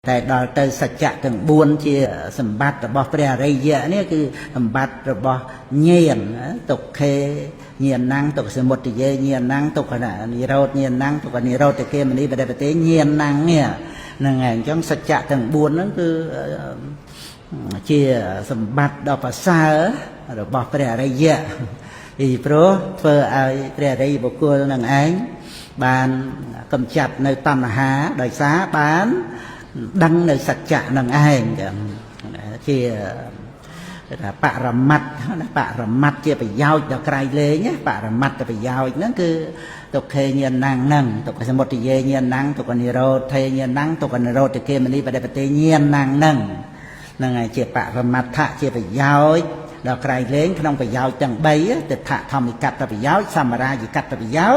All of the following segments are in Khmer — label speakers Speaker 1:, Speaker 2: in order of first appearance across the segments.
Speaker 1: แต่ดอลเตอร์สัจจะถึงบุญที่สมบัติระบอบเปรียอะไรเยอะเนี่ยคือสมบัติระบอบเงียนตกเคเงียนนั่งตกสมุทรเยเงียนนั่งตกขณะนิโรธเงียนนั่งตกนิโรธแต่เกมันนี้ไปได้ไปเตะเงียนนั่งเนี่ยนั่งไงจังสัจจะถึงบุญนั่นคือที่สมบัติดอกภาษาระบอบเปรียอะไรเยอะอีโปรเฟอร์ไอเปรียอะไรบุคคลนั่งไอ้บานกำจัดในตัณหาโดยสาบานดังในสัจจะนั่งไอ้ที่ปะระมัดปะระมัดที่ไปยาวจะไกลเลยเนี่ยปะระมัดจะไปยาวนั่นคือตกเคเงียนนั่งนั่งตกสมุทรเยเงียนนั่งตกนิโรธเทเงียนนั่งตกนิโรธตะเกมันนี้ไปได้ปฏิเงียนนั่งนั่งนั่งไงเจียปะระมัดทะเจียไปยาวดอกไกลเล้งขนมไปยาวจังใบแต่ทะทำอีกัดไปยาวสามราจิกัดไปยาว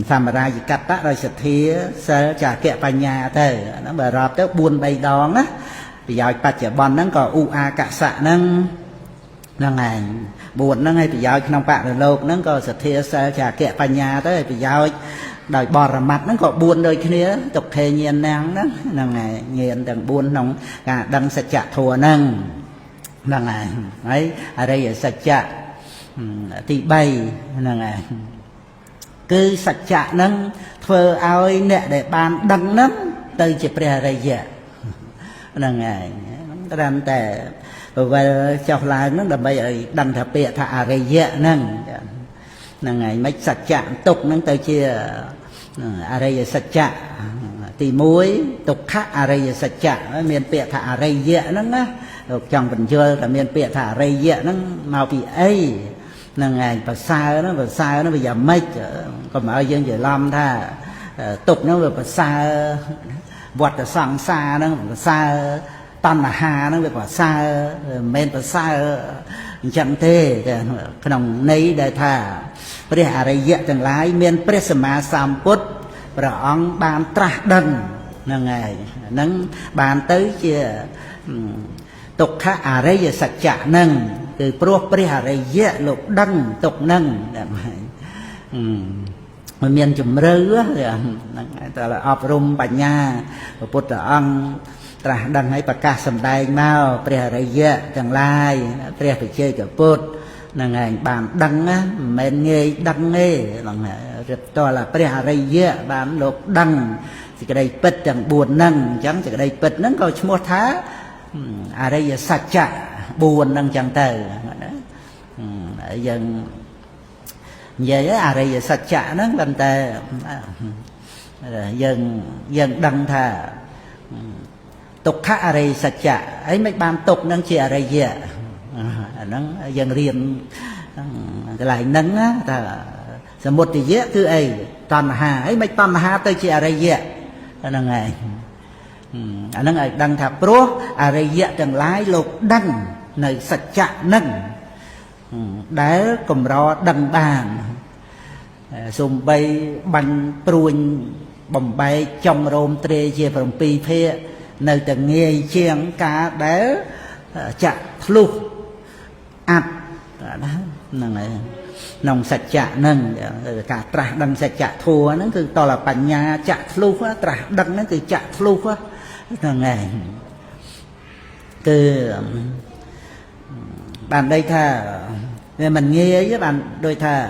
Speaker 1: สามราจิกัดตะโดยสถีเสจากแกะปัญญาเธอนั่นแบบรอบเต้าบุญใบดองนะไปยาวปัจจุบันนั้นก็อุอากะสะนั่งนั่งไงบุญนั่งให้ไปยาวขนมปะในโลกนั่งก็สถีเสจากแกะปัญญาเธอไปยาวโดยบอระมัดนั่นก็บุญโดยเนี้ยตกเคเงียนนั่งนั่งไงเงียนดังบุญน้องดังสัจจะทัวนั่งนั่งไงไอ้อะไรอย่างสัจจะตีใบนั่งไงคือสัจจะนั้นเธอเอาเนี่ยđể bànดังนั้นtừ chỉเปรียอะไรเยอะนั่งไงก็ดันแต่ว่าเจ้าลายนั้นดับไปดันถ้าเปียถ้าอะไรเยอะนั่งนั่งไงไม่สัจจะตกนั้นtừ chỉอะไรสัจจะตีมุ้ยตกขะอะไรสัจจะเมียนเปียถ้าอะไรเยอะนั่นนะtrong bình chơi là miền Việt thả rây dẹ nó màu bị ấy là ngày và xa nó bây giờ mấy còn mà ở dân giờ làm tha tục nó vừa xa vọt là sang xa nó xa tan là hà nó vừa xa men và xa chẳng thế cái nòng nấy đại thà bây giờ rây dẹ chẳng lái miền Presma Samput rồi ông ban tra đần là ngày nắng ban tới chiaตกข้าอะไรอย่าสัจจะนั่งคือพวกปริหารเยอะหลบดังตกนั่งมันมีนจุ่มเรือแต่ละอบรมปัญญาพระพุทธองค์ตรัสดังให้ประกาศสำได้มาปริหารเยอะจังไรปริหารเชื่อกับพุทธนั่งไงบานดังนะเมนเงยดังเงยหลังเรียบตัวละปริหารเยอะบานหลบดังสิกระไดเป็ดจังบุญนั่งจังสิกระไดเป็ดนั่งก็ชั่วท้าอะไรอย่างสัจจะบุญนั่งจังเตออย่างอะไรอย่างสัจจะนั่งบันเตออย่างดังท่าตกข้าอะไรสัจจะไอ้ไม่บานตกนั่งเชียอะไรเยอะนั่งอย่างเรียนหลายนั่งนะแต่สมมติเยอะคือไอ้ตอนหาไอ้ไม่ตอนหาเตอเชียอะไรเยอะนั่งไงอันนั้นไอ้ดังถ้าโปรอะไรเยอะจังหลายโลกดังในสัจจะนั่งได้กลมรอดังบานสมใบบันปรุนบ่มใบจงโรมเตรเจียปรมปีเพะในแต่เงียเชียงกาได้จะทลุอัดนั่นไงนองสัจจะนั่งการตรัสดังสัจจะทัวนั่นคือตอละปัญญาจะทลุว่าตรัสดังนั่นคือจะทลุว่านั่นไงคือbạn đây tha về mình nghe với bạn đôi tha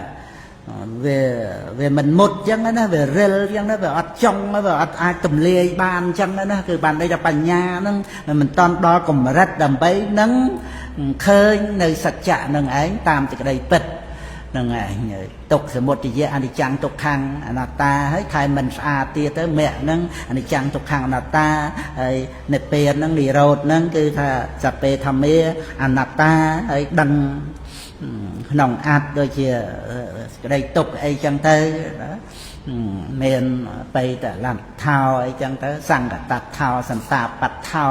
Speaker 1: về mình một chẳng đó về rel chẳng đó về ở trong nó về ở ai tùm lia ban chẳng đóคือbạn đây làปัญญานั่นmìnhตอนđó cùng rất đầm bấy nắng khơi nơiสัจจะนั่นไอ้ตามจากใดเป็ดนั่นไงตกสมมติเยอะอันนี้จังตกขังอนัตตาให้ใครมันอาเตียเตอแม่นั่งอันนี้จังตกขังอนัตตาในเปรนั่งนิโรธนั่งคือถ้าจะเปทำเมอนัตตาไอ้ดังหนองอัดโดยเชี่ยได้ตกไอ้จังเตอเมนไปแต่ลำเท้าไอ้จังเตอสั่งกับตัดเท้าสันตาปัดเท้า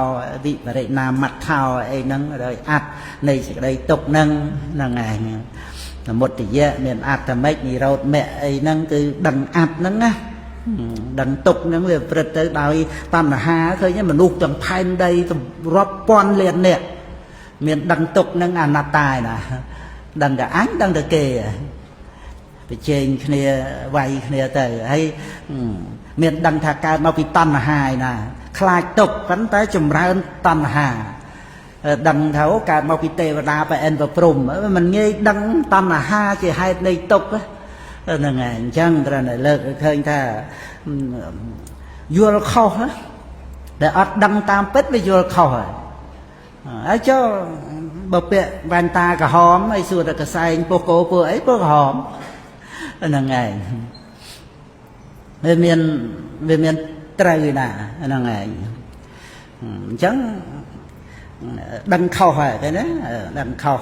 Speaker 1: วิบริณามัดเท้าไอ้นั่งโดยอัดในสิ่งใดตกนั่งนั่งไงหมดที่เยอะเมียนอัดทำให้มีเราแม่ไอ้นั่งคือดังอัดนั่งนะดังตกนั่งเลยประเดี๋ยวดาวตันหาเคยเนี่ยมันลูกจังไทยได้รอบป้อนเรียนเนี่ยเมียนดังตกนั่งอนาตายนะดังแต่อันดังแต่เกยไปเชงเนี่ยวัยเนี่ยแต่ให้ เมียนดังทาการมาปิตันหายนะ ខ្លាចទុកប៉ុន្តែចម្រើនតណ្ហាដឹងថាកើតមកពីទេវតាប្រអិនប្រព្រំមិនងាយដឹងតណ្ហាជាហេតុនៃទុកហ្នឹងហើយអញ្ចឹងត្រូវតែលើកឃើញថាយល់ខុសដែលអត់ដឹងតាមពិតវាយល់ខុសហើយចុះបើពាក់វ៉ែនតាក្រហមហើយសួរតែកសែងពោះគោពោះអីពោះក្រហមហ្នឹងហើយវាមានត្រូវណាហ្នឹងហើយអញ្ចឹងដឹងខុសហើយឃើញទេដឹងខុស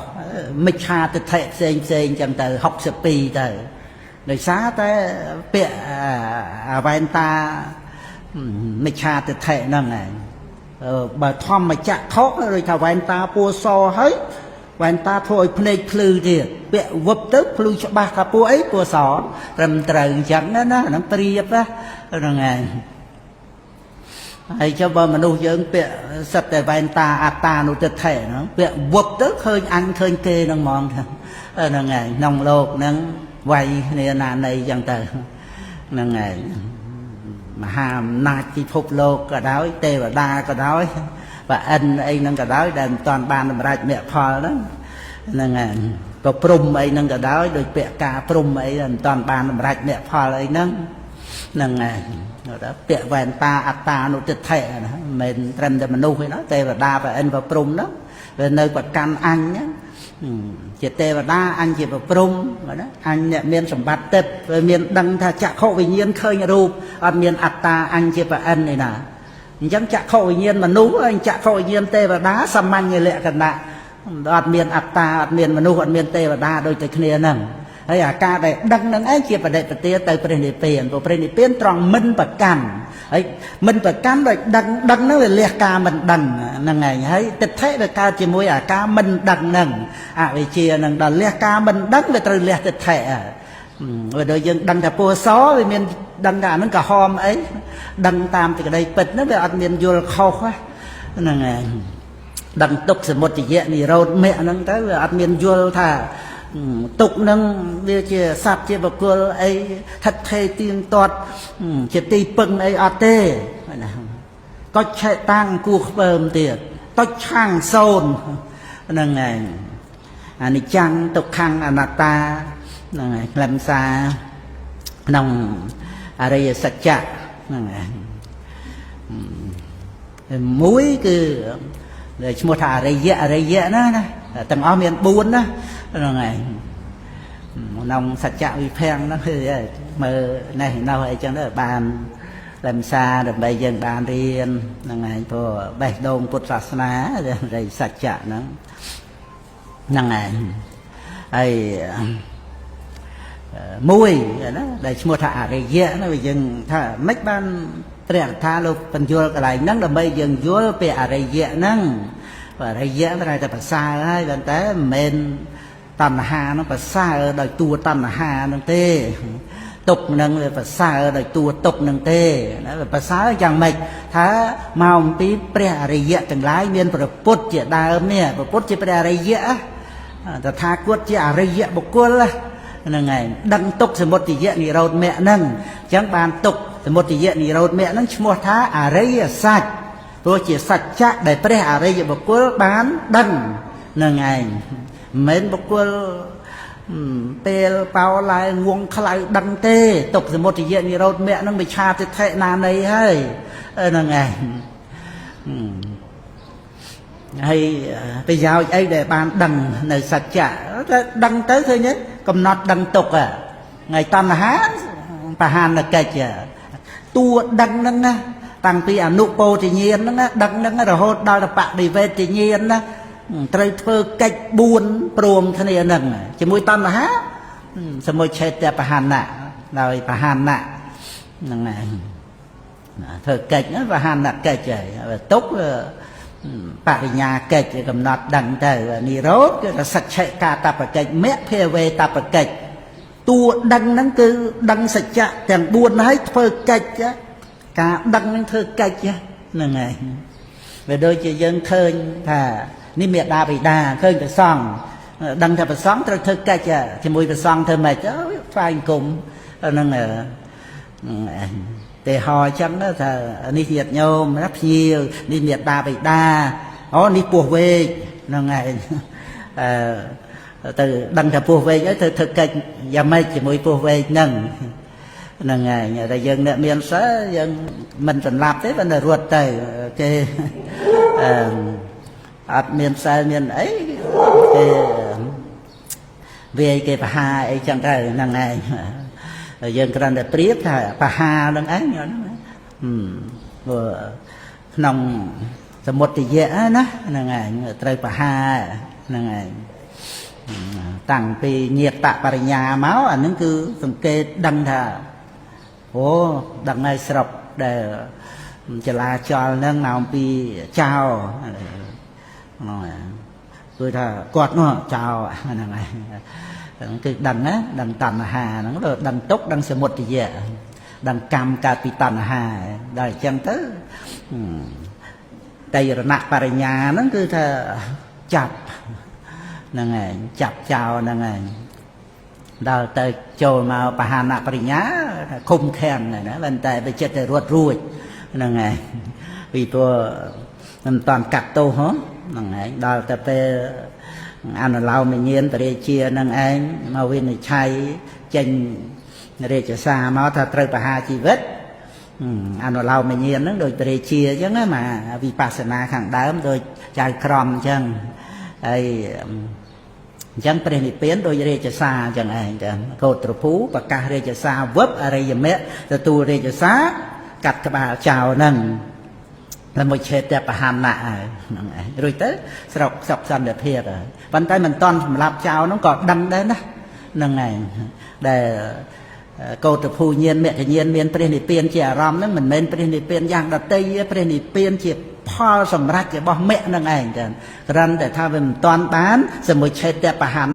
Speaker 1: មិច្ឆាទិដ្ឋិផ្សេងអញ្ចឹងទៅ62ទៅដោយសារតែពាក្យវ៉ែនតាមិច្ឆាទិដ្ឋិហ្នឹងឯងបើធម្មចក្ខុដូចថាវ៉ែនតាពួរសហើយវ៉ែនតាធ្វើឲ្យភ្នែកភ្លឺទៀតពាក់វឹបទៅភ្លឺច្បាស់ថាពួរអីពួរសត្រឹមត្រូវអញ្ចឹងណាហ្នឹងប្រៀបហ្នឹងឯងហើយចុះបើមនុស្សយើងពាក់សិតតែវ៉ែនតាអត្តានុទិដ្ឋិហ្នឹងពាក់វឹបទៅឃើញអញឃើញគេហ្នឹងហ្មងហ្នឹងឯងក្នុងលោកហ្នឹងវាយគ្នាណានៃអញ្ចឹងទៅហ្នឹងឯងមហាអំណាចពិភពលោកក៏ដោយទេវតាក៏ដោយប្រអិនអីហ្នឹងក៏ដោយដែលមិនតាន់បានសម្រេចមគ្គផលហ្នឹងហ្នឹងហើយក៏ព្រំអីហ្នឹងក៏ដោយដោយពាក្យការព្រំអីមិនតាន់បានសម្រេចមគ្គផលអីហ្នឹងហ្នឹងហើយដល់ពាក្យវ៉ែនតាអត្តានុទិដ្ឋិណាមិនត្រឹមតែមនុស្សទេណាទេវតាប្រអិនប្រព្រំហ្នឹងវានៅប្រកាន់អញជាទេវតាអញជាប្រព្រំណាអញអ្នកមានសម្បត្តិទឹកវាមានដឹងថាចក្ខុវិញ្ញាណឃើញរូបអត់មានអត្តាអញជាប្រអិនឯណាអញ្ចឹងចក្ខុវិញ្ញាណមនុស្សហើយចក្ខុវិញ្ញាណទេវតាសាមញ្ញលក្ខណៈអត់មានអត្តាអត់មានមនុស្សអត់មានទេវតាដូចតែគ្នាហ្នឹងហើយអាការដែលដឹងហ្នឹងឯងជាបដិបទាទៅព្រះនិព្វានព្រោះព្រះនិព្វានត្រង់មិនប្រកាន់ហើយមិនប្រកាន់ដោយដឹងហ្នឹងវាលះការមិនដឹងហ្នឹងឯងហើយទិដ្ឋិវាកើតជាមួយអាការមិនដឹងហ្នឹងអវិជ្ជាហ្នឹងដល់លះការមិនដឹងវាត្រូវលះទិដ្ឋិវាដូចយើងដឹងតែពោសវាមានដឹងថាអាហ្នឹងក្រហមអីដឹងតាមទីក្តីពិតហ្នឹងវាអត់មានយល់ខុសហ្នឹងឯងដឹងទុក្ខសមុទយៈនិរោធមគ្គហ្នឹងទៅវាអត់មានយល់ថាទុកនឹងវាជាសត្វជាបុគ្គលអីថិតថេរទៀងទាត់ជាទីពឹងអីអត់ទេណាក៏ឆែកតាំងគួរខ្ពើមទៀតតុចឆាំងសូនហ្នឹងឯងអនិច្ចំទុក្ខំអនត្តាហ្នឹងឯងខ្លឹមសារក្នុងអរិយសច្ចៈហ្នឹងឯងមួយគឺឈ្មោះថាអរិយណាទាំងអស់មាន4ណាហ្នឹងឯងក្នុងសច្ចវិភាំងហ្នឹងគឺមើលនេះនៅអីចឹងទៅបានលំសារដើម្បីយើងបានរៀនហ្នឹងឯងព្រោះបេះដូងពុទ្ធសាសនានៃសច្ចៈហ្នឹងហ្នឹងឯងហើយមួយណាដែលឈ្មោះថាអរិយៈហ្នឹងយើងថាមិនបានព្រះថាលោកបញ្យល់កន្លែងហ្នឹងដើម្បីយើងយល់ពីអរិយៈហ្នឹងអរិយៈតែប្រសើរហើយប៉ុន្តែមិនមែនតណ្ហានឹងប្រសើរដោយតួតណ្ហានឹងទេទុកនឹងវាប្រសើរដោយតួទុកនឹងទេណាវាប្រសើរយ៉ាងម៉េចថាមកអំពីព្រះអរិយៈទាំងឡាយមានព្រះពុទ្ធជាដើមនេះព្រះពុទ្ធជាព្រះអរិយៈតថាគតជាអរិយៈបុគ្គលហ្នឹងឯងដឹងទុកសមុទយៈនិរោធមគ្គហ្នឹងអញ្ចឹងបានទុកសមុទយៈនិរោធមគ្គហ្នឹងឈ្មោះថាអរិយសច្ចព្រោះជាសច្ចៈដែលព្រះអរិយបុគ្គលបានដឹងហ្នឹងឯងមិនបុគ្គលពេលបោឡើងងងខ្លៅដឹងទេទុកសមុទយៈនិរោធមគ្គហ្នឹងវិឆាទិដ្ឋិណានៃហើយហ្នឹងឯងហើយប្រយោជន៍អីដែលបានដឹងនៅសច្ចៈតែដឹងទៅឃើញទេកំណត់ដឹងទុកថ្ងៃតណ្ហាបហានកិច្ចតួដឹងហ្នឹងណាតាំងពីអនុពោធិញ្ញាណហ្នឹងណាដឹងហ្នឹងរហូតដល់បដិវេទញ្ញាណណាត្រូវធ្វើកិច្ច4ព្រមគ្នាហ្នឹងជាមួយតណ្ហាសមុច្ឆេទបហានៈដោយបហានៈហ្នឹងឯងធ្វើកិច្ចបហានៈកិច្ចហើយទុកបរិញ្ញាកិច្ចកំណត់ដឹងទៅនិរោធគឺសច្ឆេកាតបកិច្ចមគ្គភាវេតបកិច្ចតួដឹងហ្នឹងគឺដឹងសច្ចៈទាំង4ហើយធ្វើកិច្ចការដឹងនឹងធ្វើកិច្ចហ្នឹងឯងវាដូចជាយើងឃើញថានេះមេដាបិតាឃើញព្រះសង្ឃដឹងថាព្រះសង្ឃត្រូវធ្វើកិច្ចជាមួយព្រះសង្ឃធ្វើម៉េចថ្វាយអង្គមហ្នឹងឯង តែហោចឹងថានេះញាតិញោមណាភ្ញៀវនេះមេដាបិតាអូនេះពោះវែកហ្នឹងហើយទៅដឹងថាពោះវែកហើយទៅធ្វើកិច្ចយ៉ាងម៉េចជាមួយពោះវែកហ្នឹងហ្នឹងហើយតែយើងអ្នកមានសិលយើងមិនសម្លាប់ទេប៉ុន្តែរត់ទៅគេអត់មានសិលមានអីគេវាយគេបហាអីចឹងទៅហ្នឹងឯងយើងគ្រាន់តែប្រៀបថាបហាហ្នឹងឯងក្នុងសមុទ្រយៈណាហ្នឹងឯងត្រូវបហាហ្នឹងឯងតាំងពីញាតបរិញ្ញាមកអាហ្នឹងគឺសង្កេតដឹងថាអូដឹងហើយស្រុកដែលចលាចលហ្នឹងមកពីចៅគឺថាគាត់នោះចៅហ្នឹងហើយគឺដឹងណាដឹងតណ្ហាហ្នឹងដឹងទុកដឹងសមុទ្រយៈដឹងកម្មកើតពីតណ្ហាដល់អញ្ចឹងទៅតៃរណបរិញ្ញាហ្នឹងគឺថាចាប់ហ្នឹងឯងចាប់ចោលហ្នឹងឯងដល់ទៅចូលមកបហានបរិញ្ញាឃុំឃាំងណាប៉ុន្តែបើចិត្តតែរត់រួចហ្នឹងឯងពីព្រោះមិនតាន់កាត់ទោសហ្នឹងឯងដល់ទៅពេលអនុឡោមញាណតរាជានឹងឯងមកវិនិច្ឆ័យចេញរាជសារមកថាត្រូវបហាជីវិតអនុឡោមញាណហ្នឹងដូចតរាជាអញ្ចឹងណាវិបស្សនាខាងដើមដូចចៅក្រមអញ្ចឹងហើយអញ្ចឹងព្រះនិព្វានដោយរាជសារអញ្ចឹងឯងចាកោត្រភូប្រកាសរាជសារវឹបអរិយមគ្គទទួលរាជសារកាត់ក្បាលចោលហ្នឹងแล้วមួយឆេតតែបហានៈហ្នឹងឯងរួចទៅស្រុកសុខសន្តិភាពហើយប៉ុន្តែមិនតន់សម្រាប់ចោលហ្នឹងក៏ដឹងដែរណាហ្នឹងឯងដែលកោតភូញាណមគ្គញាណមានព្រះនិព្វានជាអារម្មណ៍ហ្នឹងមិនមែនព្រះនិព្វានយ៉ាងដតីទេព្រះនិព្វានជាផលសម្រាប់របស់មគ្គហ្នឹងឯងចាគ្រាន់តែថាវាមិនតន់បានសមួយឆេតតែបហាន